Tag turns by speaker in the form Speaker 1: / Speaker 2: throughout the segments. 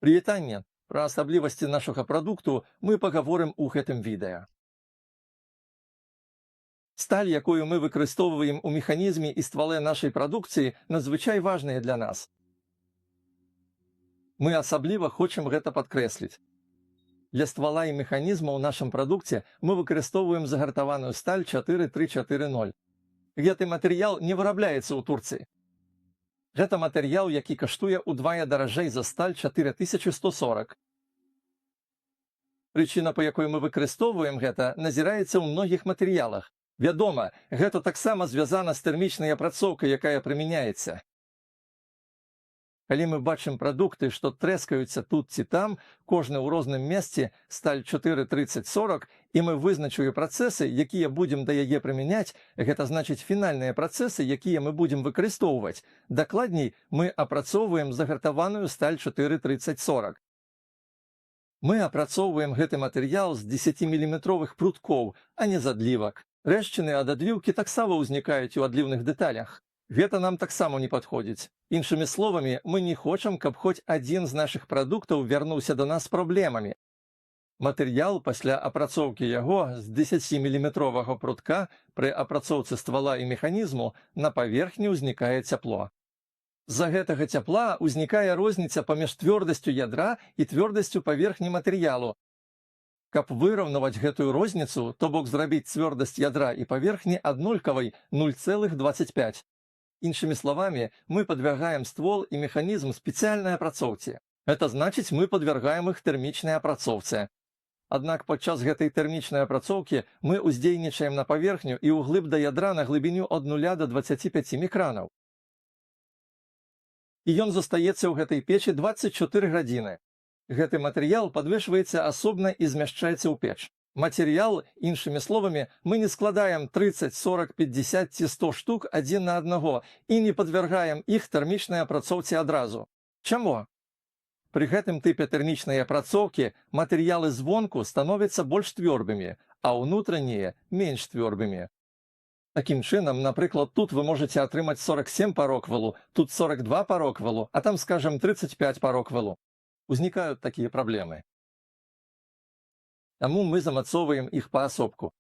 Speaker 1: Прывітанне! Пра асаблівасці нашага прадукту мы пагаворым у гэтым відэа. Сталь, якую мы выкарыстоўваем у механізме і ствале нашай прадукцыі, надзвычай важная для нас. Мы асабліва хочам гэта падкрэсліць. Для ствала і механізма ў нашым прадукце мы выкарыстоўваем загартаваную сталь 4340. Гэты матэрыял не вырабляецца ў Турцыі. Гэта матэрыял, які каштуе ўдвая даражэй за сталь 4140. Прычына, па якой мы выкарыстоўваем гэта, назіраецца ў многіх матэрыялах. Вядома, гэта таксама звязана з тэрмічнай апрацоўкай, якая прымяняецца. Калі мы бачым прадукты, што трэскаюцца тут ці там, кожны ў розным месцы, сталь 43040, і мы вызначылі працэсы, якія будзем да яе прымяняць, гэта значыць фінальныя працэсы, якія мы будзем выкарыстоўваць. Дакладней, мы апрацоўваем загартаваную сталь 43040. Мы апрацоўваем гэты матэрыял з 10-міліметровых пруткоў, а не з адлівак. Рэшчыны ад адліўкі таксама ўзнікаюць у адліўных дэталях. Гэта нам таксама не падходзіць. Іншымі словамі, мы не хочам, каб хоць адзін з нашых прадуктаў вярнуўся да нас з праблемамі. Матэрыял пасля апрацоўкі яго з 10-міліметровага прутка пры апрацоўцы ствала і механізму на паверхні ўзнікае цяпло. З-за гэтага цяпла ўзнікае розніца паміж цвёрдасцю ядра і цвёрдасцю паверхні матэрыялу. Каб выраўнаваць гэтую розніцу, то бок зрабіць цвёрдасць ядра і паверхні аднолькавай 0,25. Іншымі словамі, мы падвяргаем ствол і механізм спецыяльнай апрацоўцы. Гэта значыць, мы падвяргаем іх тэрмічнай апрацоўцы. Аднак падчас гэтай тэрмічнай апрацоўкі мы ўздзейнічаем на паверхню і ўглыб да ядра на глыбіню ад 0 да 25 мікранаў. І ён застаецца ў гэтай печы 24 гадзіны. Гэты матэрыял падвешваецца асобна і змяшчаецца ў печ. Матэрыял, іншымі словамі, мы не складаем 30, 40, 50 ці 100 штук адзін на аднаго і не падвяргаем іх тэрмічнай апрацоўцы адразу. Чаму? Пры гэтым тыпе тэрмічнай апрацоўкі матэрыялы звонку становяцца больш цвёрдымі, а ўнутраннія менш цвёрдымі. Такім чынам, напрыклад, тут вы можаце атрымаць 47 па роквелу, тут 42 па роквелу, а там, скажам, 35 па роквелу. Узнікаюць такія праблемы. Таму мы замацоўваем іх паасобку.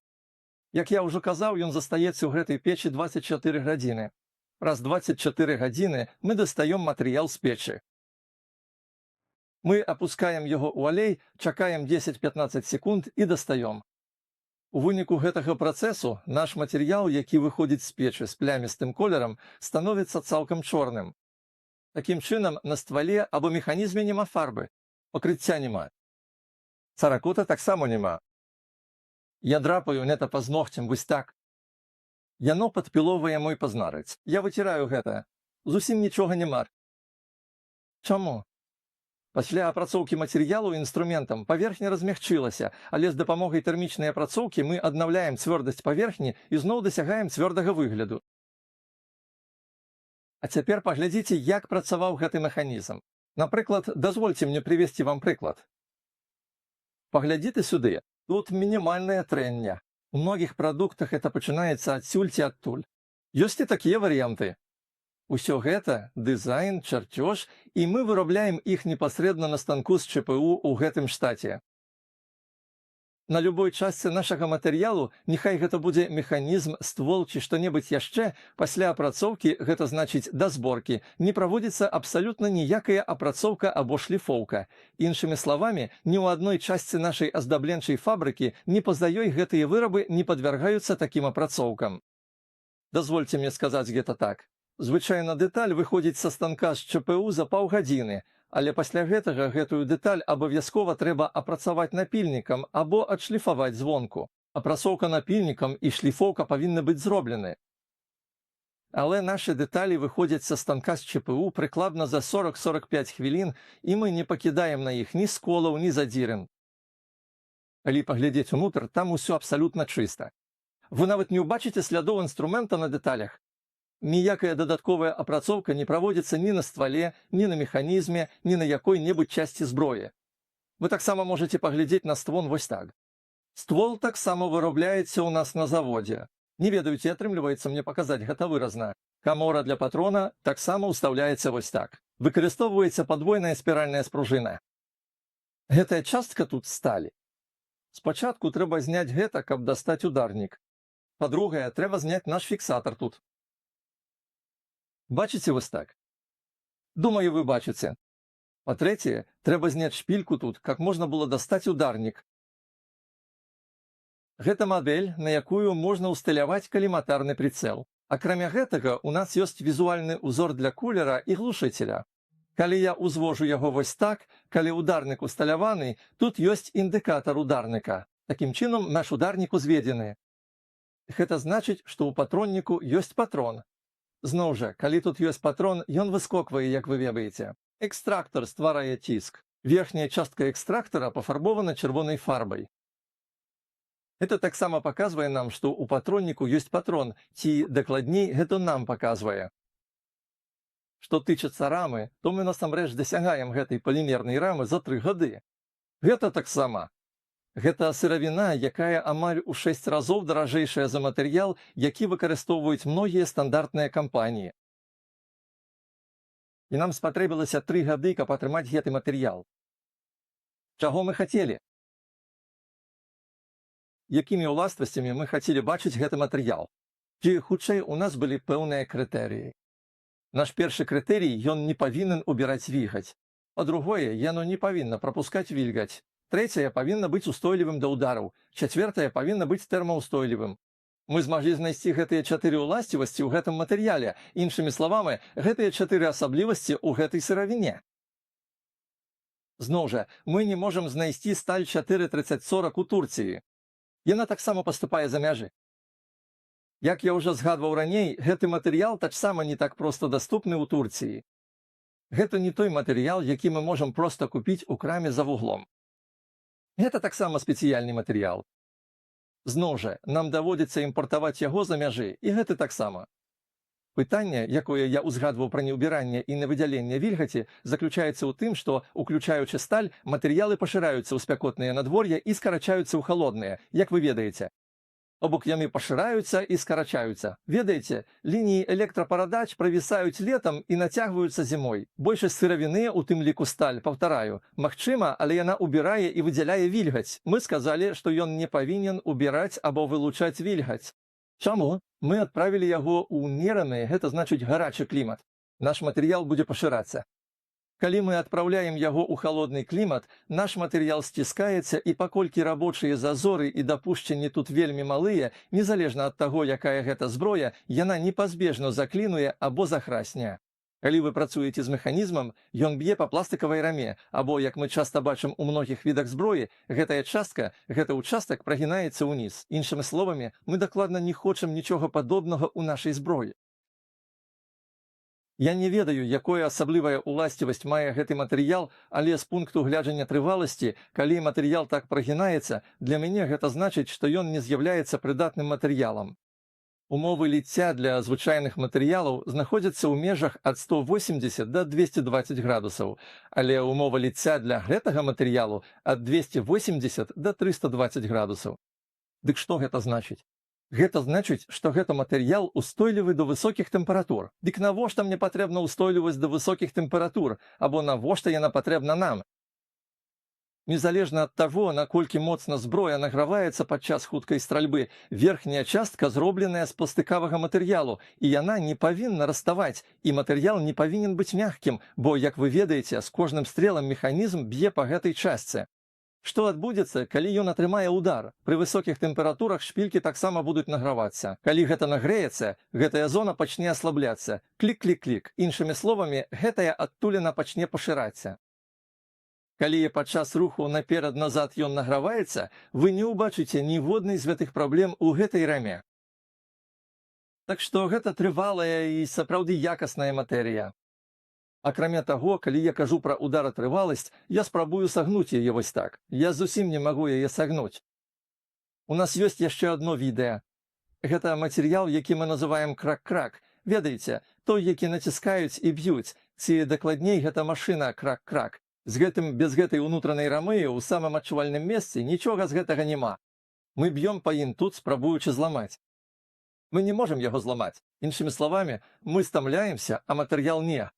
Speaker 1: Як я ўжо казаў, ён застаецца ў гэтай печы 24 гадзіны. Праз 24 гадзіны мы дастаём матэрыял з печы. Мы апускаем яго ў алей, чакаем 10-15 секунд і дастаём. У выніку гэтага працэсу наш матэрыял, які выходзіць з печы з плямістым колерам, становіцца цалкам чорным. Такім чынам, на ствале або механізме няма фарбы, пакрыцця няма. Царакота таксама няма. Я драпаю нета пазногцем вось так. Яно падпіловае мой пазнарыць. Я выціраю гэта. Зусім нічога няма. Чаму? Пасля апрацоўкі матэрыялу інструментам паверхня размягчылася, але з дапамогай тэрмічнай апрацоўкі мы аднаўляем цвёрдасць паверхні і зноў дасягаем цвёрдага выгляду. А цяпер паглядзіце, як працаваў гэты механізм. Напрыклад, дазвольце мне прывесці вам прыклад. Паглядзіце сюды. Тут мінімальнае трэнне. У многіх прадуктах это пачынаецца адсюль ці адтуль. Ёсць і такія варыянты. Усё гэта дызайн, чарцёж, і мы вырабляем іх непасрэдна на станку з ЧПУ ў гэтым штаце. На любой частцы нашага матэрыялу, няхай гэта будзе механізм, ствол ці што-небудзь яшчэ, пасля апрацоўкі, гэта значыць да зборкі, не праводзіцца абсалютна ніякая апрацоўка або шліфоўка. Іншымі словамі, ні ў адной частцы нашай аздабленчай фабрыкі, ні па-за ёй гэтыя вырабы не падвяргаюцца такім апрацоўкам. Дазвольце мне сказаць гэта так. Звычайна дэталь выходзіць са станка з ЧПУ за паўгадзіны, але пасля гэтага гэтую дэталь абавязкова трэба апрацаваць напільнікам або адшліфаваць звонку. Апрацоўка напільнікам і шліфоўка павінны быць зроблены. Але нашы дэталі выходзяць са станка з ЧПУ прыкладна за 40-45 хвілін, і мы не пакідаем на іх ні сколаў, ні задзірын. Калі паглядзець унутр, там усё абсалютна чыста. Вы нават не ўбачыце слядоў інструмента на дэталях. Ніякая дадатковая апрацоўка не праводзіцца ні на ствале, ні на механізме, ні на якой-небудзь часці зброі. Вы таксама можаце паглядзець на ствол вось так. Ствол таксама вырабляецца ў нас на заводзе. Не ведаю, ці атрымліваецца мне паказаць гэта выразна. Камора для патрона таксама ўстаўляецца вось так. Выкарыстоўваецца падвойная спіральная спружына. Гэтая частка тут сталі. Спачатку трэба зняць гэта, каб дастаць ударнік. Па-другае, трэба зняць наш фіксатар тут. Бачыце вось так? Думаю, вы бачыце. Па-трэцяе, трэба зняць шпільку тут, каб можна было дастаць ударнік. Гэта мадэль, на якую можна ўсталяваць каліматарны прыцэл. Акрамя гэтага, у нас ёсць візуальны ўзор для кулера і глушыцеля. Калі я ўзвожу яго вось так, калі ударнік усталяваны, тут ёсць індыкатар ударніка. Такім чынам, наш ударнік узведзены. Гэта значыць, што ў патронніку ёсць патрон. Зноў жа, калі тут ёсць патрон, ён выскоквае, як вы ведаеце. Экстрактар стварае ціск. Верхняя частка экстрактара пафарбована чырвонай фарбай. Гэта таксама паказвае нам, што ў патронніку ёсць патрон, ці, дакладней, гэта нам паказвае. Што тычыцца рамы, то мы насамрэч дасягаем гэтай палімернай рамы за 3 гады. Гэта таксама. Гэта сыравіна, якая амаль у 6 разоў даражэйшая за матэрыял, які выкарыстоўваюць многія стандартныя кампаніі. І нам спатрэбілася 3 гады, каб атрымаць гэты матэрыял. Чаго мы хацелі? Якімі ўласнасцямі мы хацелі бачыць гэты матэрыял? Ці, хутчэй, у нас былі пэўныя крытэрыі. Наш першы крытэрый, ён не павінен убіраць вільгаць. Па-другое, яно не павінна прапускаць вільгаць. Трэцяе, павінна быць устойлівым да ўдараў. Чацвёртае, павінна быць тэрмаўстойлівым. Мы змаглі знайсці гэтыя 4 ўласцівасці ў гэтым матэрыяле. Іншымі словамі, гэтыя 4 асаблівасці ў гэтай сыравіне. Зноў жа, мы не можам знайсці сталь 43040 у Турцыі. Яна таксама паступае за мяжы. Як я ўжо згадваў раней, гэты матэрыял таксама не так проста даступны ў Турцыі. Гэта не той матэрыял, які мы можам проста купіць у краме за вуглом. Гэта таксама спецыяльны матэрыял. Зноў жа, нам даводзіцца імпартаваць яго за мяжы, і гэта таксама. Пытанне, якое я ўзгадваў пра неўбіранне і невыдзяленне вільгаці, заключаецца ў тым, што, уключаючы сталь, матэрыялы пашыраюцца ў спякотныя надвор'я і скарачаюцца ў халодныя, як вы ведаеце. Абок яны пашыраюцца і скарачаюцца. Ведаеце, лініі электрапарадач правісаюць летам і нацягваюцца зімой. Большасць сыравіны, у тым ліку сталь, паўтараю, магчыма, але яна убірае і выдзяляе вільгаць. Мы сказалі, што ён не павінен убіраць або вылучаць вільгаць. Чаму? Мы адправілі яго ў умераны, гэта значыць гарачы клімат. Наш матэрыял будзе пашырацца. Калі мы адпраўляем яго ў халодны клімат, наш матэрыял сціскаецца, і паколькі рабочыя зазоры і дапушчанні тут вельмі малыя, незалежна ад таго, якая гэта зброя, яна непазбежна заклінуе або захрасне. Калі вы працуеце з механізмам, ён б'е па пластыкавай раме, або, як мы часта бачым у многіх відах зброі, гэтая частка, гэты ўчастак прагінаецца ўніз. Іншымі словамі, мы дакладна не хочам нічога падобнага ў нашай зброі. Я не ведаю, якое асаблівая ўласцівасць мае гэты матэрыял, але з пункту гледжання трываласці, калі матэрыял так прагінаецца, для мяне гэта значыць, што ён не з'яўляецца прыдатным матэрыялам. Умовы ліцця для звычайных матэрыялаў знаходзяцца ў межах ад 180 да 220 градусаў, але ўмова ліцця для гэтага матэрыялу ад 280 да 320 градусаў. Дык што гэта значыць? Гэта значыць, што гэта матэрыял устойлівы да высокіх тэмператур. Дык навошта мне патрэбна ўстойлівасць да высокіх тэмператур, або навошта яна патрэбна нам? Незалежна ад таго, наколькі моцна зброя награваецца падчас хуткай стральбы, верхняя частка зробленая з пластыкавага матэрыялу, і яна не павінна раставаць, і матэрыял не павінен быць мяккім, бо, як вы ведаеце, з кожным стрэлам механізм б'е па гэтай частцы. Што адбудзецца, калі ён атрымае ўдар? Пры высокіх тэмпературах шпількі таксама будуць награвацца. Калі гэта нагрэецца, гэтая зона пачне аслабляцца. Клік-клік-клік. Іншымі словамі, гэтая адтуліна пачне пашырацца. Калі падчас руху наперад-назад ён награваецца, вы не ўбачыце ніводнай з гэтых праблем у гэтай раме. Так што гэта трывалая і сапраўды якасная матэрыя. Акрамя таго, калі я кажу пра ударатрываласць, я спрабую сагнуць яе вось так. Я зусім не магу яе сагнуць. У нас ёсць яшчэ адно відэа. Гэта матэрыял, які мы называем крак-крак. Ведаеце, той, які націскаюць і б'юць, ці дакладней гэта машына крак-крак. Без гэтай унутранай рамы ў самым адчувальным месцы нічога з гэтага няма. Мы б'ём па ім тут, спрабуючы зламаць. Мы не можам яго зламаць. Іншымі словамі, мы стамляемся, а матэрыял не.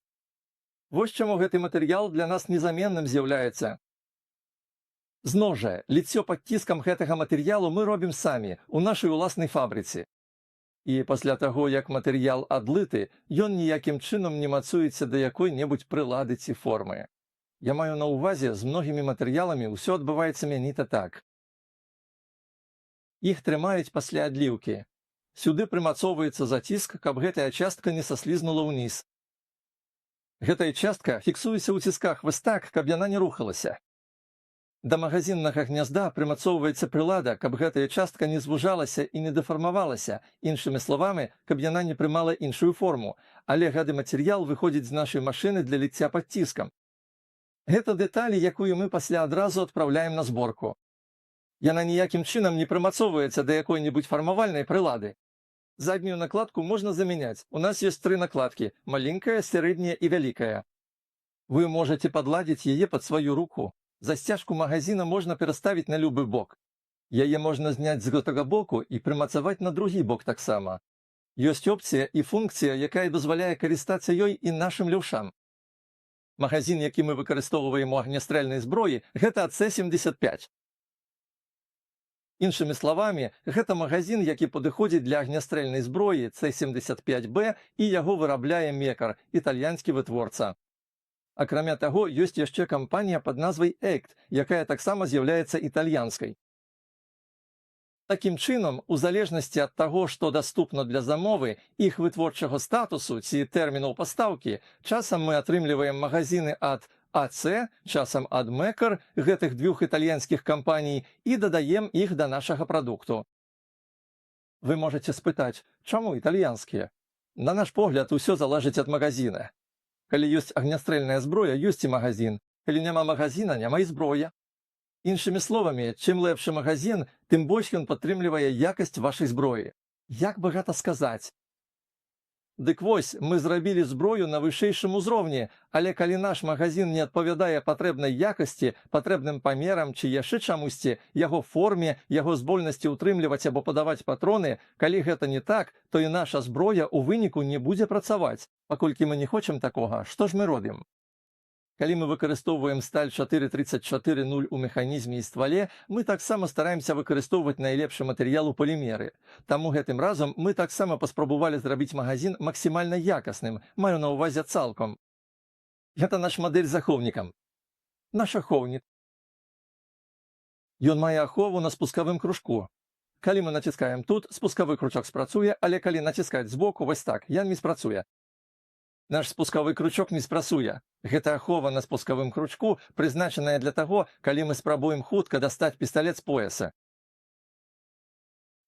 Speaker 1: Вось чаму гэты матэрыял для нас незаменным з'яўляецца. Зноў жа, ліццё пад ціскам гэтага матэрыялу мы робім самі, у нашай уласнай фабрыцы. І пасля таго, як матэрыял адлыты, ён ніякім чынам не мацуецца да якой-небудзь прылады ці формы. Я маю на ўвазе, з многімі матэрыяламі ўсё адбываецца менавіта так. Іх трымаюць пасля адліўкі. Сюды прымацоўваецца заціск, каб гэтая частка не саслізнула ўніз. Гэтая частка фіксуецца ў цісках вось так, каб яна не рухалася. Да магазіннага гнязда прымацоўваецца прылада, каб гэтая частка не звужалася і не дэфармавалася, іншымі словамі, каб яна не прымала іншую форму, але гэты матэрыял выходзіць з нашай машыны для ліцця пад ціскам. Гэта дэталь, якую мы пасля адразу адпраўляем на зборку. Яна ніякім чынам не прымацоўваецца да якой-небудзь фармавальнай прылады. Заднюю накладку можна замяняць. У нас ёсць 3 накладкі – маленькая, сярэдняя і вялікая. Вы можаце падладзіць яе пад сваю руку. Засцяжку магазина можна пераставіць на любы бок. Яе можна зняць з гэтага боку і прымацаваць на другі бок таксама. Ёсць опцыя і функцыя, якая дазваляе карыстацца ёй і нашым леўшам. Магазин, які мы выкарыстоўваем у агнястрэльнай зброі, гэта АЦ-75. Іншымі словамі, гэта магазин, які падыходзіць для агнястрэльнай зброі Ц-75Б і яго вырабляе Мекар, італьянскі вытворца. Акрамя таго, ёсць яшчэ кампанія пад назвай «Экт», якая таксама з'яўляецца італьянскай. Такім чынам, у залежнасці ад таго, што даступна для замовы, іх вытворчага статусу ці тэрмінаў пастаўкі, часам мы атрымліваем магазины ад АЦ, часам ад Мекар, гэтых 2 італьянскіх кампаній, і дадаем іх да нашага прадукту. Вы можаце спытаць, чаму італьянскія? На наш погляд, усё залежыць ад магазина. Калі ёсць агнястрэльная зброя, ёсць і магазин. Калі няма магазина, няма і зброя. Іншымі словамі, чым лепшы магазин, тым больш ён падтрымлівае якасць вашай зброі. Як бы гэта сказаць? Дык вось, мы зрабілі зброю на вышэйшым узроўні, але калі наш магазин не адпавядае патрэбнай якасці, патрэбным памерам ці яшчэ чамусьці, яго форме, яго здольнасці ўтрымліваць або падаваць патроны, калі гэта не так, то і наша зброя ў выніку не будзе працаваць. Паколькі мы не хочам такога, што ж мы робім? Калі мы выкарыстоўваем сталь 434-0 у механізме і ствале, мы таксама стараемся выкарыстоўваць найлепшы матэрыял у палімеры. Таму гэтым разам мы таксама паспрабавалі зрабіць магазин максімальна якасным, маю на ўвазе цалкам. Гэта наш мадэль з ахоўнікам. Наш ахоўнік. Ён мае ахову на спускавым кружку. Калі мы націскаем тут, спускавы кручок спрацуе, але калі націскаць збоку, вось так, ён не спрацуе. Наш спускавы крючок не спрацуе. Гэта ахова на спускавым кручку, прызначаная для таго, калі мы спрабуем хутка дастаць пісталет з пояса.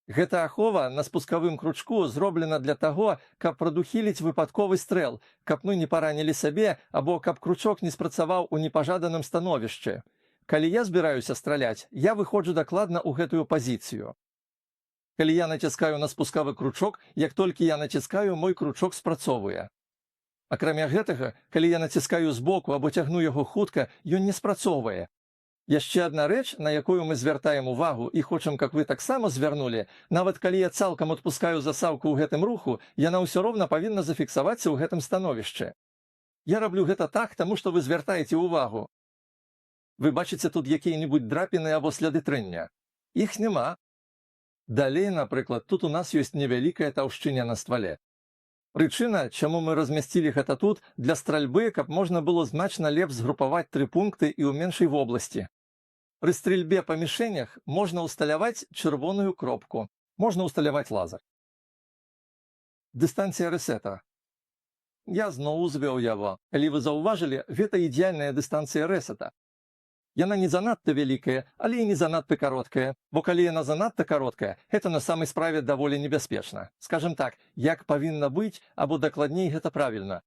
Speaker 1: Гэта ахова на спускавым кручку зроблена для таго, каб прадухіліць выпадковы стрэл, каб мы не паранілі сабе, або каб кручок не спрацаваў у непажаданым становішчы. Калі я збіраюся страляць, я выходжу дакладна ў гэтую пазіцыю. Калі я націскаю на спускавы кручок, як толькі я націскаю, мой кручок спрацоўвае. Акрамя гэтага, калі я націскаю збоку або цягну яго хутка, ён не спрацоўвае. Яшчэ адна рэч, на якую мы звяртаем увагу і хочам, каб вы таксама звярнулі, нават калі я цалкам адпускаю засаўку ў гэтым руху, яна ўсё роўна павінна зафіксавацца ў гэтым становішчы. Я раблю гэта так, таму што вы звяртаеце ўвагу. Вы бачыце тут якія-небудзь драпіны або сляды трэння? Іх няма. Далей, напрыклад, тут у нас ёсць невялікая таўшчыня на ствале. Прычына, чаму мы размясцілі гэта тут, для стральбы, каб можна было значна лепш згрупаваць 3 пункты і ў меншай вобласці. Пры стрельбе па мішэнях можна ўсталяваць чырвоную кропку, можна ўсталяваць лазер. Дыстанцыя рэсета. Я зноў узвёў яго. Калі вы заўважылі, гэта ідэальная дыстанцыя рэсета. Яна не занадта вялікая, але і не занадта кароткая, бо калі яна занадта кароткая, гэта на самай справе даволі небяспечна. Скажем так, як павінна быць, або дакладней гэта правільна.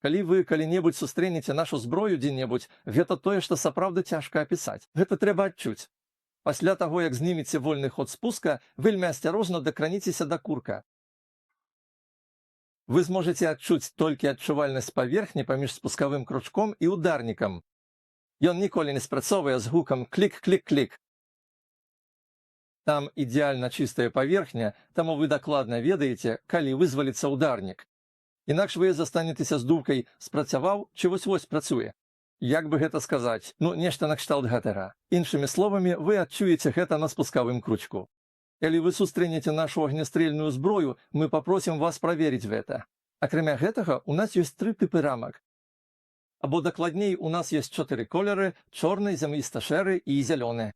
Speaker 1: Калі вы калі-небудзь сустрэнеце нашу зброю дзе-небудзь, гэта тое, што сапраўды цяжка апісаць. Гэта трэба адчуць. Пасля таго, як знімеце вольны ход спуска, вельмі асцярожна дакраніцеся да курка. Вы зможаце адчуць толькі адчувальнасць паверхні паміж спускавым кручком і ударнікам. Ён ніколі не спрацоўвае з гукам клік-клік-клік. Там ідэальна чыстая паверхня, таму вы дакладна ведаеце, калі вызваліцца ударнік. Інакш вы застанецеся з думкай «спрацаваў» ці «вось-вось працуе». Як бы гэта сказаць, нешта накшталт гэтага. Іншымі словамі, вы адчуеце гэта на спускавым кручку. Калі вы сустрэнеце нашу агнястрельную зброю, мы попросім вас праверыць гэта. Акрамя гэтага, у нас ёсць 3 тыпы рамак. Або дакладней, у нас ёсць 4 колеры: чорны, зямліста-шэры і зялёны.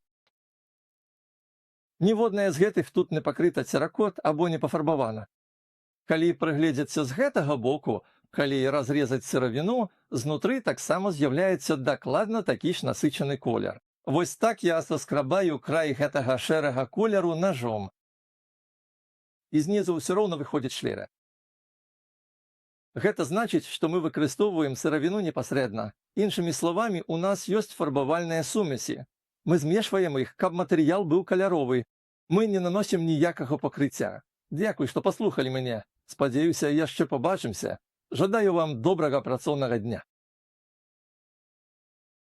Speaker 1: Ніводная з гэтых тут не пакрыта церакот або не пафарбавана. Калі прыгледзецца з гэтага боку, калі разрезаць сыравіну, знутры таксама з'яўляецца дакладна такі ж насычаны колер. Вось так я саскрабаю край гэтага шэрага колеру нажом. І знізу ўсё роўна выходзіць шлера. Гэта значыць, што мы выкарыстоўваем сыравіну непасрэдна. Іншымі словамі, у нас ёсць фарбавальныя сумесі. Мы змешваем іх, каб матэрыял быў каляровы. Мы не наносім ніякага пакрыцця. Дзякуй, што паслухалі мяне. Спадзяюся, яшчэ пабачымся. Жадаю вам добрага працоўнага дня.